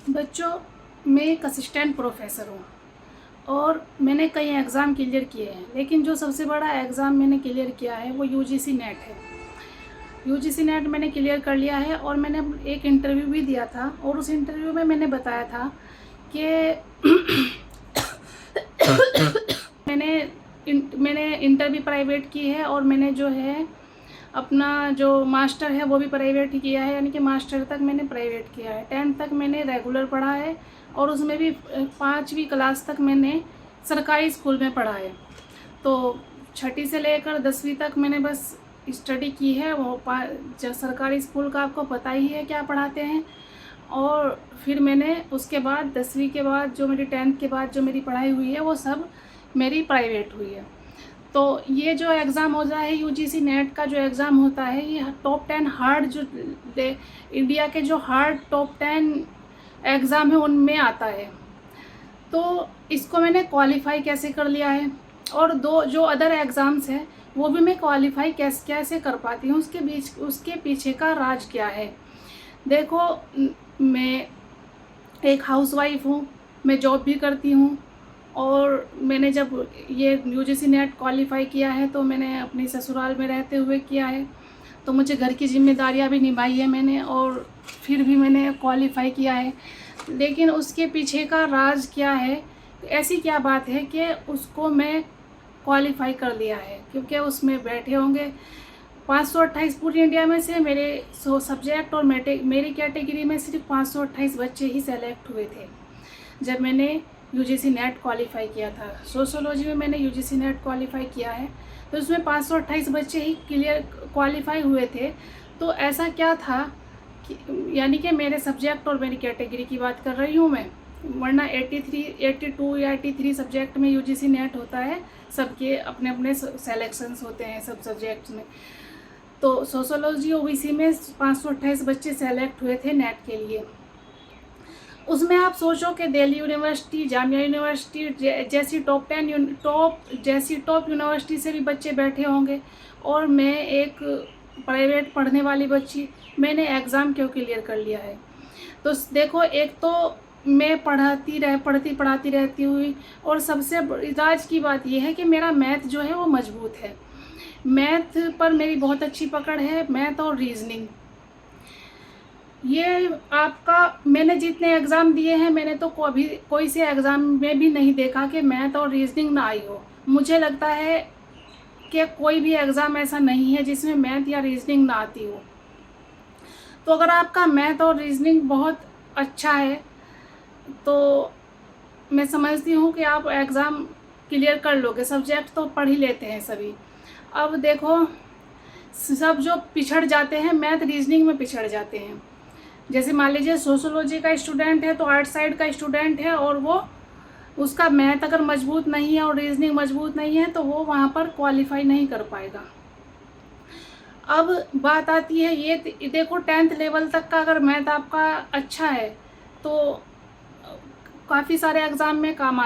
बच्चों, मैं एक असिस्टेंट प्रोफेसर हूँ और मैंने कई एग्ज़ाम क्लियर किए हैं, लेकिन जो सबसे बड़ा एग्ज़ाम मैंने क्लियर किया है वो यूजीसी नेट है। यूजीसी नेट मैंने क्लियर कर लिया है और मैंने एक इंटरव्यू भी दिया था और उस इंटरव्यू में मैंने बताया था कि मैंने इंटर भी प्राइवेट की है और मैंने जो है अपना जो मास्टर है वो भी प्राइवेट ही किया है, यानी कि मास्टर तक मैंने प्राइवेट किया है। 10th तक मैंने रेगुलर पढ़ा है और उसमें भी 5वीं क्लास तक मैंने सरकारी स्कूल में पढ़ा है। तो छठी से लेकर 10वीं तक मैंने बस स्टडी की है। वो सरकारी स्कूल का आपको पता ही है क्या पढ़ाते हैं। और फिर मैंने उसके बाद 10वीं के बाद जो मेरी 10th के बाद जो मेरी पढ़ाई हुई है वो सब मेरी प्राइवेट हुई है। तो ये जो एग्ज़ाम होता है यूजीसी नेट का जो एग्ज़ाम होता है, ये टॉप 10 हार्ड जो इंडिया के जो हार्ड टॉप 10 एग्ज़ाम है उनमें आता है। तो इसको मैंने क्वालिफ़ाई कैसे कर लिया है और दो जो अदर एग्ज़ाम्स हैं वो भी मैं क्वालिफ़ाई कैसे कर पाती हूँ, उसके पीछे का राज क्या है। देखो, मैं एक हाउसवाइफ हूँ, मैं जॉब भी करती हूँ और मैंने जब ये यूजीसी नेट क्वालिफ़ाई किया है तो मैंने अपनी ससुराल में रहते हुए किया है। तो मुझे घर की ज़िम्मेदारियाँ भी निभाई है मैंने और फिर भी मैंने क्वालिफ़ाई किया है। लेकिन उसके पीछे का राज क्या है, ऐसी क्या बात है कि उसको मैं क्वालिफ़ाई कर लिया है, क्योंकि उसमें बैठे होंगे 528 पूरी इंडिया में से मेरे 100 सब्जेक्ट और मेरी कैटेगरी में सिर्फ 528 बच्चे ही सेलेक्ट हुए थे जब मैंने यूजीसी नेट क्वालिफ़ाई किया था। सोशियोलॉजी में मैंने यूजीसी नेट क्वालिफ़ाई किया है तो उसमें 528 बच्चे ही क्वालिफ़ाई हुए थे। तो ऐसा क्या था कि यानी कि मेरे सब्जेक्ट और मेरी कैटेगरी की बात कर रही हूँ मैं, वरना 83 82 या 83 सब्जेक्ट में यूजीसी नेट होता है, सबके अपने अपने सेलेक्शंस होते हैं सब सब्जेक्ट्स में। तो सोशियोलॉजी ओबीसी में 528 बच्चे सेलेक्ट हुए थे नेट के लिए। उसमें आप सोचो कि दिल्ली यूनिवर्सिटी, जामिया यूनिवर्सिटी जैसी टॉप यूनिवर्सिटी से भी बच्चे बैठे होंगे और मैं एक प्राइवेट पढ़ने वाली बच्ची, मैंने एग्ज़ाम क्यों क्लियर कर लिया है। तो देखो, एक तो मैं पढ़ाती रहती हुई और सबसे राज की बात यह है कि मेरा मैथ जो है वो मजबूत है। मैथ पर मेरी बहुत अच्छी पकड़ है, मैथ और रीजनिंग। ये आपका मैंने जितने एग्ज़ाम दिए हैं मैंने तो कभी कोई से एग्ज़ाम में भी नहीं देखा कि मैथ और रीजनिंग ना आई हो। मुझे लगता है कि कोई भी एग्ज़ाम ऐसा नहीं है जिसमें मैथ या रीजनिंग ना आती हो। तो अगर आपका मैथ और रीजनिंग बहुत अच्छा है तो मैं समझती हूँ कि आप एग्ज़ाम क्लियर कर लोगे। सब्जेक्ट तो पढ़ ही लेते हैं सभी। अब देखो, सब जो पिछड़ जाते हैं मैथ रीजनिंग में पिछड़ जाते हैं। जैसे मान लीजिए सोशियोलॉजी का स्टूडेंट है तो आर्ट साइड का स्टूडेंट है और वो उसका मैथ अगर मजबूत नहीं है और रीजनिंग मजबूत नहीं है तो वो वहाँ पर क्वालिफाई नहीं कर पाएगा। अब बात आती है ये देखो, 10th लेवल तक का अगर मैथ आपका अच्छा है तो काफ़ी सारे एग्ज़ाम में काम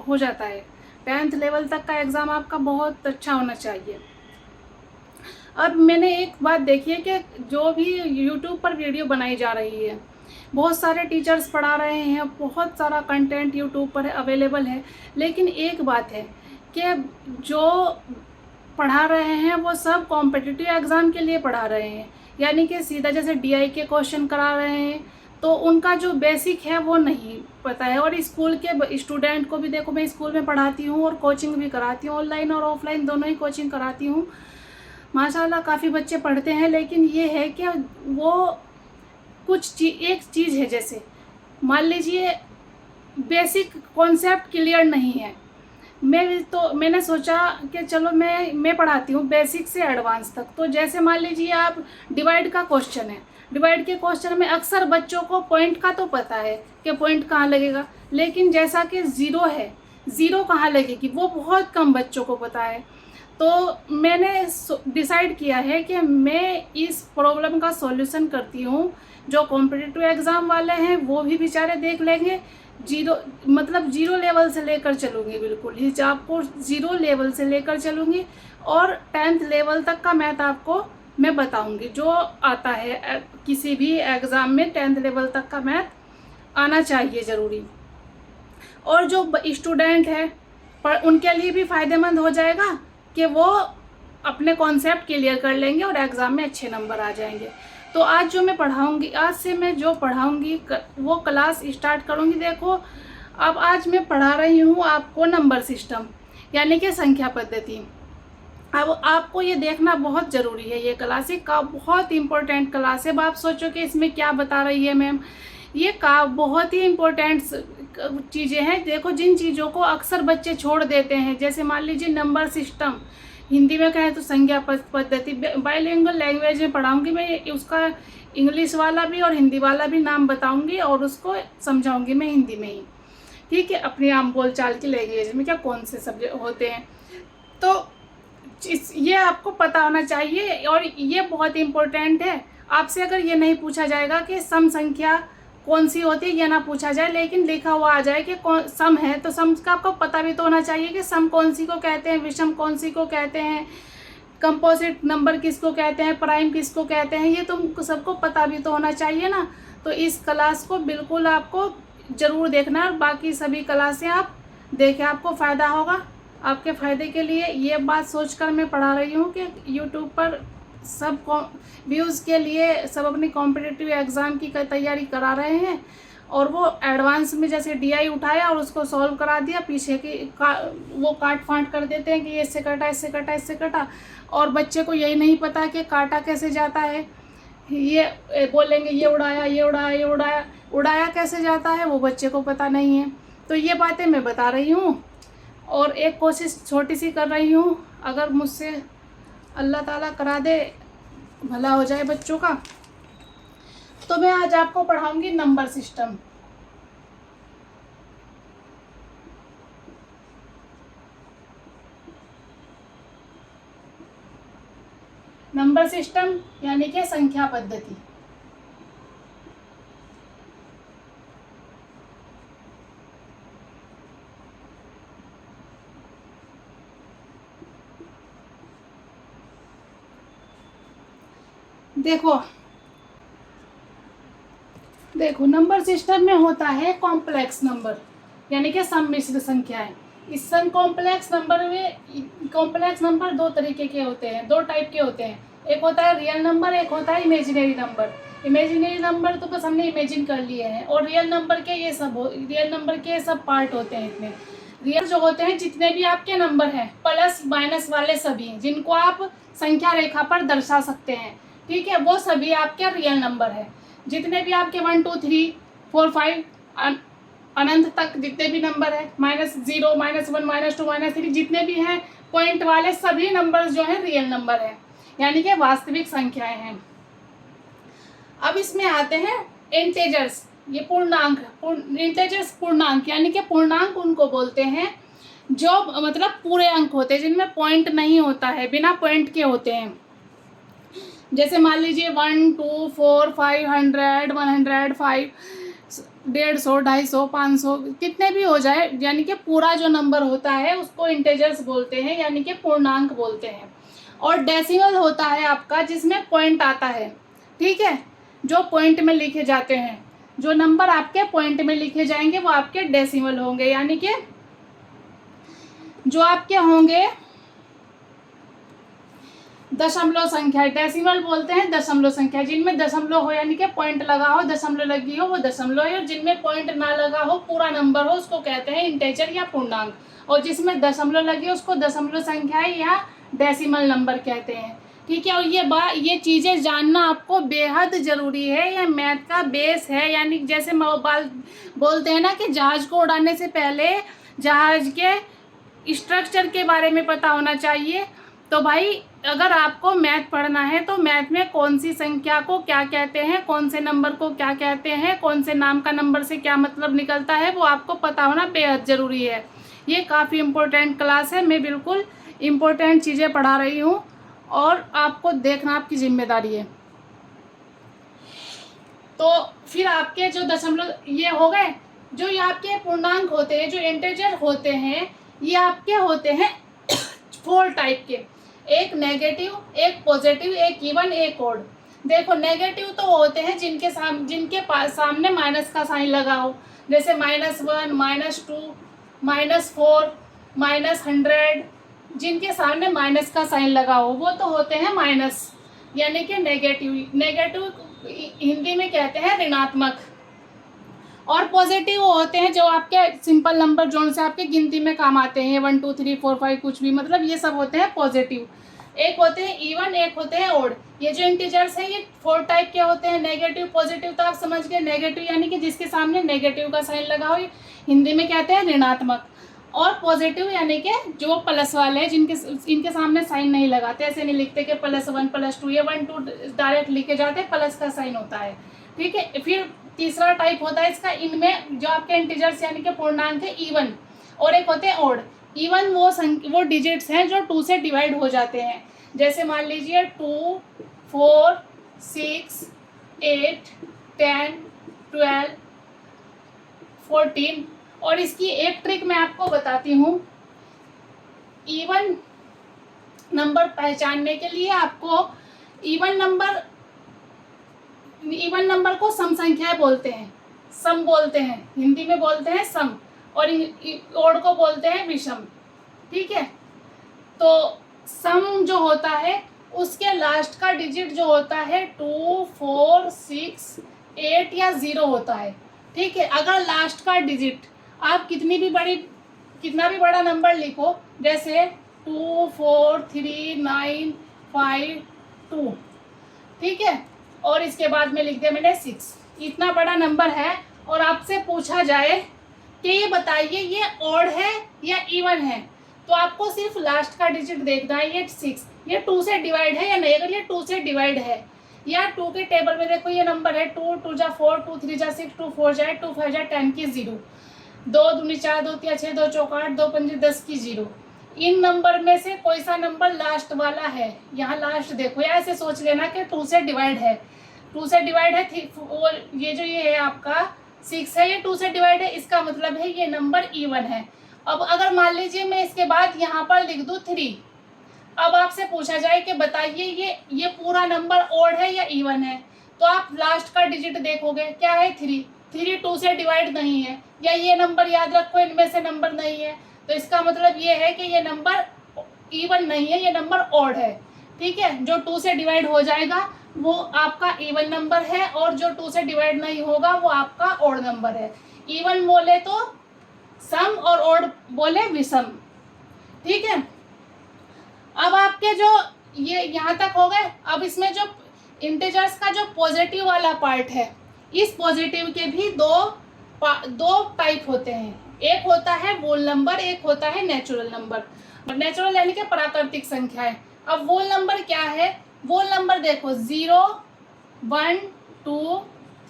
हो जाता है। 10th लेवल तक का एग्ज़ाम आपका बहुत अच्छा होना चाहिए। अब मैंने एक बात देखी है कि जो भी यूट्यूब पर वीडियो बनाई जा रही है, बहुत सारे टीचर्स पढ़ा रहे हैं, बहुत सारा कंटेंट यूट्यूब पर अवेलेबल है, लेकिन एक बात है कि जो पढ़ा रहे हैं वो सब कॉम्पिटिटिव एग्ज़ाम के लिए पढ़ा रहे हैं, यानी कि सीधा जैसे डीआई के क्वेश्चन करा रहे हैं, तो उनका जो बेसिक है वो नहीं पता है। और स्कूल के स्टूडेंट को भी देखो, मैं स्कूल में पढ़ाती हूँ और कोचिंग भी कराती हूँ, ऑनलाइन और ऑफलाइन दोनों ही कोचिंग कराती हूँ। माशाल्लाह काफ़ी बच्चे पढ़ते हैं, लेकिन ये है कि वो एक चीज़ है, जैसे मान लीजिए बेसिक कॉन्सेप्ट क्लियर नहीं है। मैंने सोचा कि चलो मैं पढ़ाती हूँ बेसिक से एडवांस तक। तो जैसे मान लीजिए आप डिवाइड का क्वेश्चन है, डिवाइड के क्वेश्चन में अक्सर बच्चों को पॉइंट का तो पता है कि पॉइंट कहाँ लगेगा, लेकिन जैसा कि ज़ीरो है, ज़ीरो कहाँ लगेगी वो बहुत कम बच्चों को पता है। तो मैंने डिसाइड किया है कि मैं इस प्रॉब्लम का सॉल्यूशन करती हूँ। जो कॉम्पिटिटिव एग्ज़ाम वाले हैं वो भी बेचारे देख लेंगे, ज़ीरो लेवल से लेकर चलूँगी, बिल्कुल हिजाब को ज़ीरो लेवल से लेकर चलूँगी और 10th लेवल तक का मैथ आपको मैं बताऊँगी। जो आता है किसी भी एग्ज़ाम में 10th लेवल तक का मैथ आना चाहिए ज़रूरी। और जो स्टूडेंट है पर उनके लिए भी फ़ायदेमंद हो जाएगा कि वो अपने कॉन्सेप्ट क्लियर कर लेंगे और एग्ज़ाम में अच्छे नंबर आ जाएंगे। तो आज जो मैं पढ़ाऊँगी, आज से मैं जो पढ़ाऊँगी वो क्लास स्टार्ट करूँगी। देखो, अब आज मैं पढ़ा रही हूँ आपको नंबर सिस्टम, यानी कि संख्या पद्धति। अब आपको ये देखना बहुत ज़रूरी है, ये क्लास का बहुत इम्पोर्टेंट क्लास है। अब आप सोचो कि इसमें क्या बता रही है मैम, ये का बहुत ही इम्पोर्टेंट चीज़ें हैं। देखो, जिन चीज़ों को अक्सर बच्चे छोड़ देते हैं, जैसे मान लीजिए नंबर सिस्टम, हिंदी में कहें तो संख्या पद्धति। बाइलिंगुअल लैंग्वेज में पढ़ाऊँगी मैं, उसका इंग्लिश वाला भी और हिंदी वाला भी नाम बताऊँगी और उसको समझाऊँगी मैं हिंदी में ही, ठीक है, अपनी आम बोल चाल की लैंग्वेज में क्या कौन से सब्जेक्ट होते हैं। तो ये आपको पता होना चाहिए और ये बहुत इम्पोर्टेंट है। आपसे अगर ये नहीं पूछा जाएगा कि सम संख्या कौन सी होती है, ये ना पूछा जाए, लेकिन लिखा हुआ आ जाए कि कौन सम है, तो सम का आपको पता भी तो होना चाहिए कि सम कौन सी को कहते हैं, विषम कौन सी को कहते हैं, कंपोजिट नंबर किसको कहते हैं, प्राइम किसको कहते हैं, ये तुमको सबको पता भी तो होना चाहिए ना। तो इस क्लास को बिल्कुल आपको ज़रूर देखना और बाकी सभी क्लासें आप देखें, आपको फ़ायदा होगा। आपके फ़ायदे के लिए ये बात सोचकर मैं पढ़ा रही हूँ कि यूट्यूब पर सब व्यूज़ के लिए सब अपनी कॉम्पिटिटिव एग्ज़ाम की तैयारी करा रहे हैं और वो एडवांस में जैसे DI उठाया और उसको सॉल्व करा दिया, पीछे की वो काट फाँट कर देते हैं कि ये इससे कटा, इससे कटा, इससे कटा, और बच्चे को यही नहीं पता कि काटा कैसे जाता है। ये बोलेंगे ये उड़ाया, ये उड़ाया, ये उड़ाया, उड़ाया कैसे जाता है वो बच्चे को पता नहीं है। तो ये बातें मैं बता रही हूँ और एक कोशिश छोटी सी कर रही हूँ, अगर मुझसे अल्लाह ताला करा दे भला हो जाए बच्चों का, तो मैं आज आपको पढ़ाऊंगी नंबर सिस्टम। नंबर सिस्टम यानी कि संख्या पद्धति। देखो नंबर सिस्टम में होता है कॉम्प्लेक्स नंबर, यानी कि सम्मिश्र संख्याएं। इस कॉम्प्लेक्स नंबर दो तरीके के होते हैं, दो टाइप के होते हैं। एक होता है रियल नंबर, एक होता है इमेजिनरी नंबर। इमेजिनरी नंबर तो बस हमने इमेजिन कर लिए हैं, और रियल नंबर के ये सब पार्ट होते हैं इसमें। रियल जो होते हैं जितने भी आपके नंबर हैं, प्लस माइनस वाले सभी, जिनको आप संख्या रेखा पर दर्शा सकते हैं, ठीक है, वो सभी आपके रियल नंबर है। जितने भी आपके 1 2 3 4 5 अनंत तक जितने भी नंबर है, -0 -1 -2 -3 जितने भी हैं पॉइंट वाले, सभी नंबर्स जो हैं रियल नंबर है, यानी कि वास्तविक संख्याएं हैं। अब इसमें आते हैं इंटेजर्स, ये पूर्णांक। इंटेजर्स पूर्णांक, यानी कि पूर्णांक उनको बोलते हैं जो मतलब पूरे अंक होते हैं, जिनमें पॉइंट नहीं होता है, बिना पॉइंट के होते हैं। जैसे मान लीजिए 1 2 4 500 105 150 250 500 कितने भी हो जाए, यानी कि पूरा जो नंबर होता है उसको इंटेजर्स बोलते हैं, यानी कि पूर्णांक बोलते हैं। और डेसिमल होता है आपका जिसमें पॉइंट आता है, ठीक है, जो पॉइंट में लिखे जाते हैं। जो नंबर आपके पॉइंट में लिखे जाएंगे वो आपके डेसिमल होंगे, यानी कि जो आपके होंगे दशमलव संख्या, डेसिमल बोलते हैं दशमलव संख्या। जिनमें दशमलव हो यानी कि पॉइंट लगा हो, दशमलव लगी हो, वो दशमलव है। और जिनमें पॉइंट ना लगा हो, पूरा नंबर हो, उसको कहते हैं इंटेजर या पूर्णांक। और जिसमें दशमलव लगी हो उसको दशमलव संख्या या डेसिमल नंबर कहते हैं, ठीक है। और ये चीज़ें जानना आपको बेहद ज़रूरी है, यह मैथ का बेस है। यानी जैसे बोलते हैं ना कि जहाज़ को उड़ाने से पहले जहाज़ के स्ट्रक्चर के बारे में पता होना चाहिए। तो भाई अगर आपको मैथ पढ़ना है तो मैथ में कौन सी संख्या को क्या कहते हैं, कौन से नंबर को क्या कहते हैं, कौन से नाम का नंबर से क्या मतलब निकलता है, वो आपको पता होना बेहद ज़रूरी है। ये काफ़ी इम्पोर्टेंट क्लास है, मैं बिल्कुल इम्पोर्टेंट चीज़ें पढ़ा रही हूँ और आपको देखना आपकी जिम्मेदारी है। तो फिर आपके जो दशमलव ये हो गए, जो ये आपके पूर्णांक होते हैं, जो इंटीजर होते हैं, ये आपके होते हैं 4 टाइप के, एक नेगेटिव, एक पॉजिटिव, एक इवन, एक ऑड। देखो नेगेटिव तो वो होते हैं जिनके पास सामने माइनस का साइन लगा हो, जैसे -1, -2, -4, -100, जिनके सामने माइनस का साइन लगा हो वो तो होते हैं माइनस, यानी कि नेगेटिव। नेगेटिव हिंदी में कहते हैं ऋणात्मक। और पॉजिटिव वो होते हैं जो आपके सिंपल नंबर जोन से आपके गिनती में काम आते हैं, 1 2 3 4 5 कुछ भी, मतलब ये सब होते हैं पॉजिटिव। एक होते हैं इवन, एक होते हैं ओड। ये जो इंटीजर्स हैं ये 4 टाइप के होते हैं, नेगेटिव, पॉजिटिव तो आप समझ गए। नेगेटिव यानी कि जिसके सामने नेगेटिव का साइन लगा हो, हिंदी में कहते हैं ऋणात्मक। और पॉजिटिव यानी कि जो प्लस वाले हैं इनके सामने साइन नहीं लगाते, ऐसे नहीं लिखते कि +1 +2, ये 1 2 डायरेक्ट लिखे जाते हैं, प्लस का साइन होता है, ठीक है। फिर तीसरा टाइप होता है इसका, इनमें जो आपके इंटीजर्स यानी कि पूर्णांक है इवन, और एक होते हैं ओड। इवन वो डिजिट्स हैं जो 2 से डिवाइड हो जाते हैं, जैसे मान लीजिए 2 4 6 8 10 12 14। और इसकी एक ट्रिक मैं आपको बताती हूँ। इवन नंबर पहचानने के लिए आपको इवन नंबर को सम संख्याएं बोलते हैं, सम बोलते हैं, हिंदी में बोलते हैं सम, और ओड को बोलते हैं विषम, ठीक है। तो सम जो होता है उसके लास्ट का डिजिट जो होता है 2 4 6 8 या 0 होता है, ठीक है। अगर लास्ट का डिजिट आप कितना भी बड़ा नंबर लिखो, जैसे 2 4 3 9 5 2, ठीक है, और इसके बाद में लिख दिया मैंने 6, इतना बड़ा नंबर है, और आपसे पूछा जाए कि ये बताइए ये ऑड है या इवन है, तो आपको सिर्फ लास्ट का डिजिट देखना है, ये 6, ये 2 से डिवाइड है या नहीं। अगर ये 2 से डिवाइड है, या 2 के टेबल में देखो ये नंबर है 2 2 जा 4 2 3 जा 6 2 4 जाए 2 5 जा 10 की 0, 2 दूनी 4 2 3 6 2 चौका 8 2 5 10 की 0। इन नंबर में से कोई सा नंबर लास्ट वाला है, यहाँ लास्ट देखो, या ऐसे सोच लेना कि 2 से डिवाइड है, 2 से डिवाइड है, और ये है आपका 6 है, ये 2 से डिवाइड है, इसका मतलब है ये नंबर इवन है। अब अगर मान लीजिए मैं इसके बाद यहाँ पर लिख दूँ 3, अब आपसे पूछा जाए कि बताइए ये पूरा नंबर ऑड है या इवन है, तो आप लास्ट का डिजिट देखोगे, क्या है 3, 3 2 से डिवाइड नहीं है, या ये नंबर याद रखो इनमें से नंबर नहीं है, तो इसका मतलब ये है कि ये नंबर इवन नहीं है, ये नंबर ऑड है, ठीक है। जो 2 से डिवाइड हो जाएगा वो आपका इवन नंबर है, और जो 2 से डिवाइड नहीं होगा वो आपका ऑड नंबर है। इवन बोले तो सम और ऑड बोले विषम, ठीक है। अब आपके जो ये यहाँ तक हो गए। अब इसमें जो इंटीजर्स का जो पॉजिटिव वाला पार्ट है, इस पॉजिटिव के भी दो टाइप होते हैं, एक होता है वोल नंबर, एक होता है नेचुरल नंबर। नेचुरल यानी कि प्राकृतिक संख्याएं। अब वोल नंबर क्या है? वोल नंबर देखो 0 1 2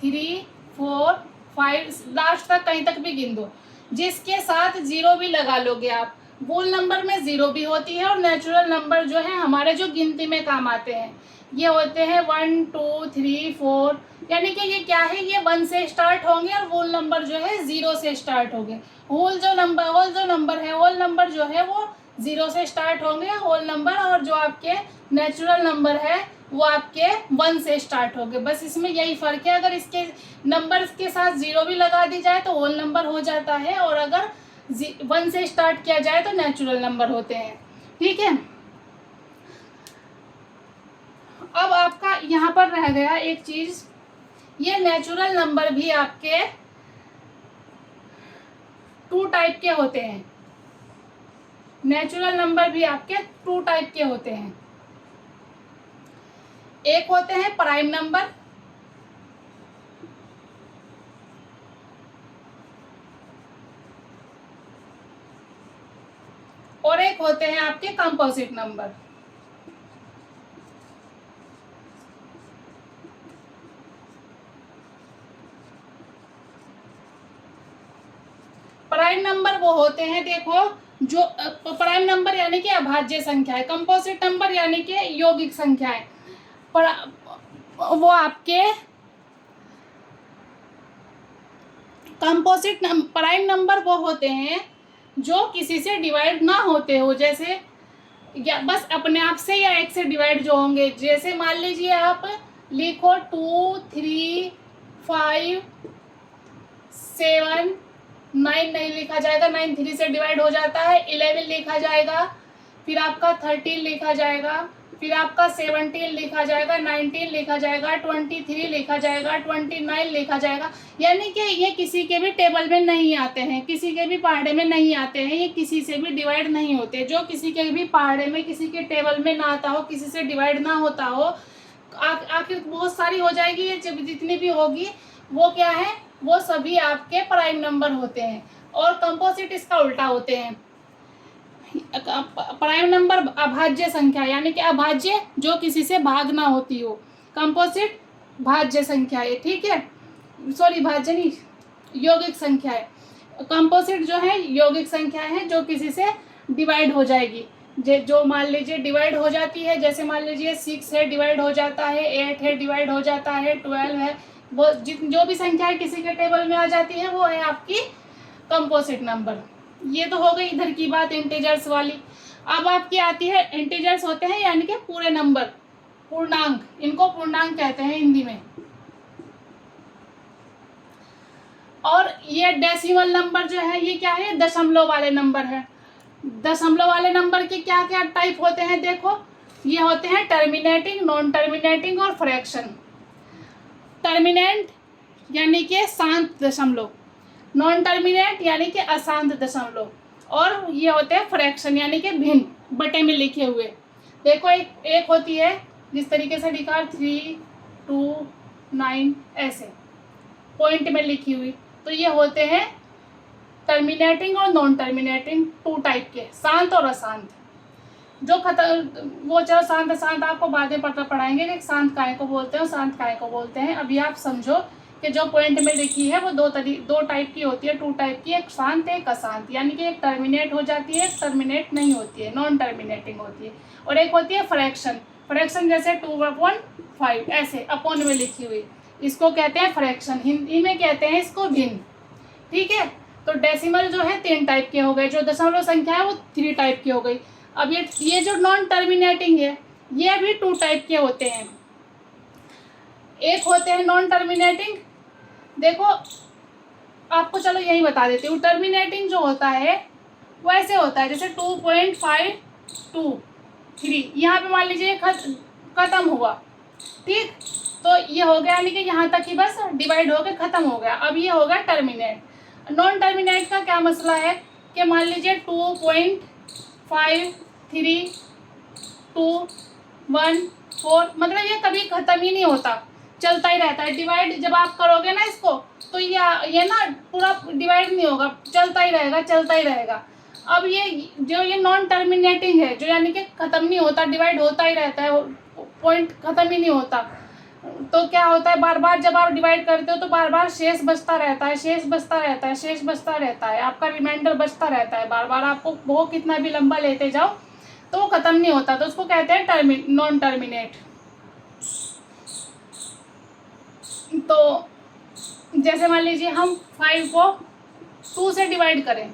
3 4 5 लास्ट तक कहीं तक भी गिन दो, जिसके साथ 0 भी लगा लोगे आप। वोल नंबर में 0 भी होती है, और नेचुरल नंबर जो है हमारे जो गिनती में काम आते हैं ये होते हैं 1 2 3 4, यानी कि ये क्या है, ये 1 से स्टार्ट होंगे और वोल नंबर जो है 0 से स्टार्ट होंगे। होल जो नंबर जो है वो 0 से स्टार्ट होंगे होल नंबर, और जो आपके नेचुरल नंबर है वो आपके 1 से स्टार्ट होंगे। बस इसमें यही फ़र्क है, अगर इसके नंबर के साथ 0 भी लगा दी जाए तो होल नंबर हो जाता है, और अगर 1 से स्टार्ट किया जाए तो नेचुरल नंबर होते हैं, ठीक है। अब आपका यहाँ पर रह गया एक चीज़, ये नेचुरल नंबर भी आपके 2 टाइप के होते हैं। नेचुरल नंबर भी आपके 2 टाइप के होते हैं। एक होते हैं प्राइम नंबर, और एक होते हैं आपके कंपोजिट नंबर। प्राइम नंबर वो होते हैं, देखो जो प्राइम नंबर यानी कि अभाज्य संख्या है, कंपोजिट नंबर यानी कि यौगिक संख्या है। वो आपके प्राइम नंबर वो होते हैं जो किसी से डिवाइड ना होते हो, जैसे या बस अपने आप से या एक से डिवाइड जो होंगे। जैसे मान लीजिए आप लिखो 2 3 5 7 9 नहीं लिखा जाएगा, 9 3 से डिवाइड हो जाता है। 11 लिखा जाएगा, फिर आपका 13 लिखा जाएगा, फिर आपका 17 लिखा जाएगा, 19 लिखा जाएगा, 23 लिखा जाएगा, 29 लिखा जाएगा। यानी कि ये किसी के भी टेबल में नहीं आते हैं, किसी के भी पहाड़े में नहीं आते हैं, ये किसी से भी डिवाइड नहीं होते। जो किसी के भी पहाड़े में, किसी के टेबल में ना आता हो, किसी से डिवाइड ना होता हो, आखिर बहुत सारी हो जाएगी, ये जितनी भी होगी वो क्या है, वो सभी आपके प्राइम नंबर होते हैं। और कंपोजिट इसका उल्टा होते हैं। प्राइम नंबर अभाज्य संख्या, यानी कि अभाज्य जो किसी से भाग ना होती हो। कंपोजिट भाज्य संख्या है, ठीक है, सॉरी भाज्य नहीं, यौगिक संख्या है। कंपोजिट जो है यौगिक संख्या है जो किसी से डिवाइड हो जाएगी। जो मान लीजिए डिवाइड हो जाती है, जैसे मान लीजिए 6 है डिवाइड हो जाता है, 8 है डिवाइड हो जाता है, 12 है, वो जो भी संख्या है किसी के टेबल में आ जाती है वो है आपकी कंपोजिट नंबर। ये तो हो गई इधर की बात इंटीजर्स वाली। अब आपकी आती है, इंटीजर्स होते हैं यानी कि पूरे नंबर, पूर्णांक, इनको पूर्णांक कहते हैं हिंदी में। और ये डेसिमल नंबर जो है ये क्या है, दशमलव वाले नंबर है। दशमलव वाले नंबर के क्या क्या टाइप होते हैं, देखो ये होते हैं टर्मिनेटिंग, नॉन टर्मिनेटिंग और फ्रैक्शन। टर्मिनेंट यानी कि शांत दशमलव, नॉन टर्मिनेट यानी कि अशांत दशमलव, और ये होते हैं फ्रैक्शन यानी कि भिन्न बटे में लिखे हुए। देखो एक होती है जिस तरीके से लिखा 3 2 9 ऐसे पॉइंट में लिखी हुई, तो ये होते हैं टर्मिनेटिंग और नॉन टर्मिनेटिंग, 2 टाइप के, शांत और अशांत। जो वो चलो शांत अशांत आपको बाद में पढ़ाएंगे कि शांत काय को बोलते हैं और शांत काय को बोलते हैं। अभी आप समझो कि जो पॉइंट में लिखी है वो दो टाइप की होती है, 2 टाइप की, एक शांत एक अशांत, यानी कि एक टर्मिनेट हो जाती है, एक टर्मिनेट नहीं होती है, नॉन टर्मिनेटिंग होती है। और एक होती है फ्रैक्शन, फ्रैक्शन जैसे 2/5 ऐसे अपॉन में लिखी हुई, इसको कहते हैं फ्रैक्शन, हिंदी में कहते हैं इसको भिन्न, ठीक है। तो डेसिमल जो है 3 टाइप के हो गए, जो दशमलव संख्या है वो 3 टाइप की हो गई। अब ये जो नॉन टर्मिनेटिंग है ये भी 2 टाइप के होते हैं। एक होते हैं नॉन टर्मिनेटिंग, देखो आपको चलो यही बता देती हूँ। टर्मिनेटिंग जो होता है वो ऐसे होता है जैसे 2.523, यहाँ पे मान लीजिए खत्म हुआ, ठीक, तो ये हो गया, यानी कि यहाँ तक ही बस डिवाइड हो के खत्म हो गया। अब ये हो गया टर्मिनेट। नॉन टर्मिनेट का क्या मसला है कि मान लीजिए 2.53214, मतलब ये कभी ख़त्म ही नहीं होता, चलता ही रहता है। डिवाइड जब आप करोगे ना इसको तो ये ना पूरा डिवाइड नहीं होगा, चलता ही रहेगा, चलता ही रहेगा। अब ये नॉन टर्मिनेटिंग है, जो यानी कि ख़त्म नहीं होता, डिवाइड होता ही रहता है, पॉइंट ख़त्म ही नहीं होता। तो क्या होता है, बार बार जब आप डिवाइड करते हो तो बार बार शेष बचता रहता है, शेष बचता रहता है, शेष बचता रहता है, आपका रिमाइंडर बचता रहता है, बार बार आपको वो कितना भी लंबा लेते जाओ तो वो ख़त्म नहीं होता, तो उसको कहते हैं नॉन टर्मिनेट। तो जैसे मान लीजिए हम 5 को 2 से डिवाइड करें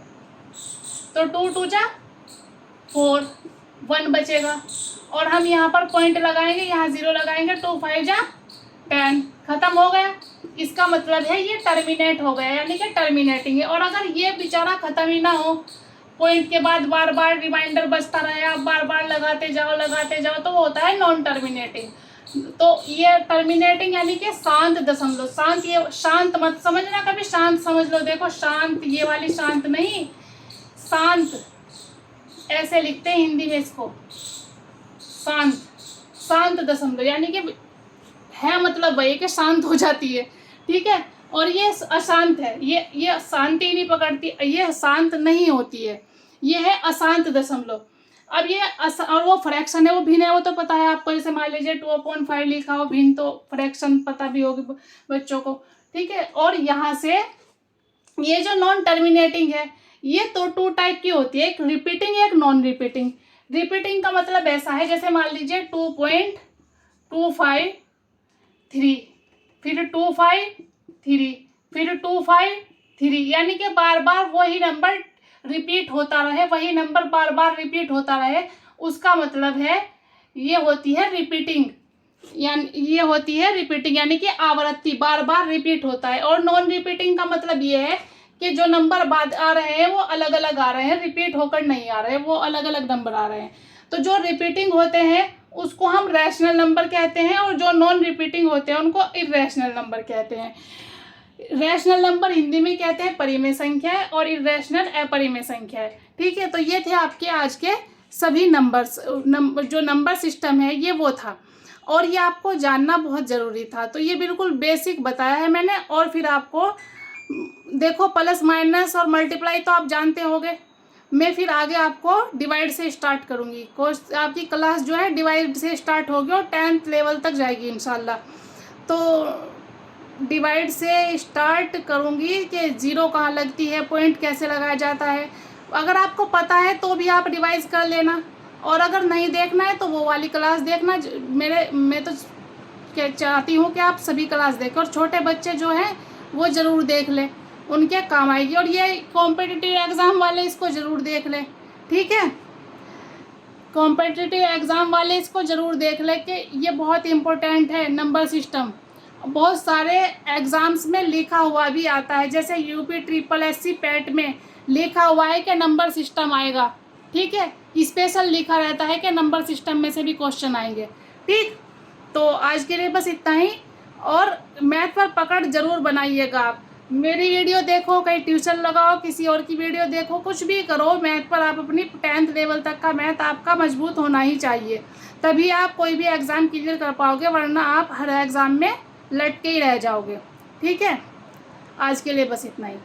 तो 2 2 जा 4, 1 बचेगा, और हम यहाँ पर पॉइंट लगाएंगे, यहाँ 0 लगाएंगे, 2 5 जा 10, खत्म हो गया। इसका मतलब है ये टर्मिनेट हो गया, यानी कि टर्मिनेटिंग है। और अगर ये बेचारा ख़त्म ही ना हो, पॉइंट के बाद बार बार रिमाइंडर बचता रहे, आप बार बार लगाते जाओ, तो वो होता है नॉन टर्मिनेटिंग। तो ये टर्मिनेटिंग यानी कि शांत दशमलव, शांत, ये शांत मत समझना कभी, शांत समझ लो, देखो शांत, ये वाली शांत नहीं, शांत ऐसे लिखते हैं हिंदी में इसको, शांत, शांत दशमलव, यानी कि है मतलब वही कि शांत हो जाती है, ठीक है। और ये अशांत है, ये शांति नहीं पकड़ती, ये शांत नहीं होती है, ये है अशांत दशमलव। अब ये और वो फ्रैक्शन है, वो भिन्न है, वो तो पता है आपको, जैसे मान लीजिए 2/5 लिखा हो भिन्न, तो फ्रैक्शन पता भी होगी बच्चों को, ठीक है। और यहाँ से ये जो नॉन टर्मिनेटिंग है ये तो 2 टाइप की होती है, एक रिपीटिंग एक नॉन रिपीटिंग। रिपीटिंग का मतलब ऐसा है, जैसे मान लीजिए 2.253, फिर 253, फिर 253, यानी कि बार बार वही नंबर रिपीट होता रहे, वही नंबर बार बार रिपीट होता रहे, उसका मतलब है ये होती है रिपीटिंग। यानी ये होती है रिपीटिंग, यानी कि आवृत्ति, बार बार रिपीट होता है। और नॉन रिपीटिंग का मतलब ये है कि जो नंबर बाद आ रहे हैं वो अलग अलग आ रहे हैं, रिपीट होकर नहीं आ रहे हैं, वो अलग अलग नंबर आ रहे हैं। तो जो रिपीटिंग होते हैं उसको हम रैशनल नंबर कहते हैं, और जो नॉन रिपीटिंग होते हैं उनको इर्रेशनल नंबर कहते हैं। रैशनल नंबर हिंदी में कहते हैं परिमेय संख्या है, और इर्रेशनल अपरिमेय संख्या है। ठीक है, तो ये थे आपके आज के सभी नंबर्स, जो नंबर सिस्टम है ये वो था, और ये आपको जानना बहुत ज़रूरी था। तो ये बिल्कुल बेसिक बताया है मैंने। और फिर आपको देखो प्लस माइनस और मल्टीप्लाई तो आप जानते होंगे। मैं फिर आगे आपको डिवाइड से स्टार्ट करूँगी। कोर्स आपकी क्लास जो है डिवाइड से स्टार्ट होगी और 10th लेवल तक जाएगी इंशाल्लाह। तो डिवाइड से स्टार्ट करूँगी कि ज़ीरो कहाँ लगती है, पॉइंट कैसे लगाया जाता है। अगर आपको पता है तो भी आप रिवाइज़ कर लेना, और अगर नहीं देखना है तो वो वाली क्लास देखना। मैं तो चाहती हूँ कि आप सभी क्लास देखें, और छोटे बच्चे जो हैं वो ज़रूर देख लें, उनके काम आएगी। और ये कॉम्पिटिटिव एग्ज़ाम वाले इसको ज़रूर देख लें। ठीक है, कॉम्पिटिटिव एग्ज़ाम वाले इसको ज़रूर देख लें कि ये बहुत इम्पोर्टेंट है नंबर सिस्टम। बहुत सारे एग्ज़ाम्स में लिखा हुआ भी आता है, जैसे यूपी SSC पैट में लिखा हुआ है कि नंबर सिस्टम आएगा। ठीक है, स्पेशल लिखा रहता है कि नंबर सिस्टम में से भी क्वेश्चन आएंगे। ठीक, तो आज के लिए बस इतना ही। और मैथ पर पकड़ ज़रूर बनाइएगा आप। मेरी वीडियो देखो, कहीं ट्यूशन लगाओ, किसी और की वीडियो देखो, कुछ भी करो, मैथ पर आप अपनी 10th लेवल तक का मैथ आपका मजबूत होना ही चाहिए, तभी आप कोई भी एग्ज़ाम क्लियर कर पाओगे, वरना आप हर एग्ज़ाम में लटके ही रह जाओगे। ठीक है, आज के लिए बस इतना ही।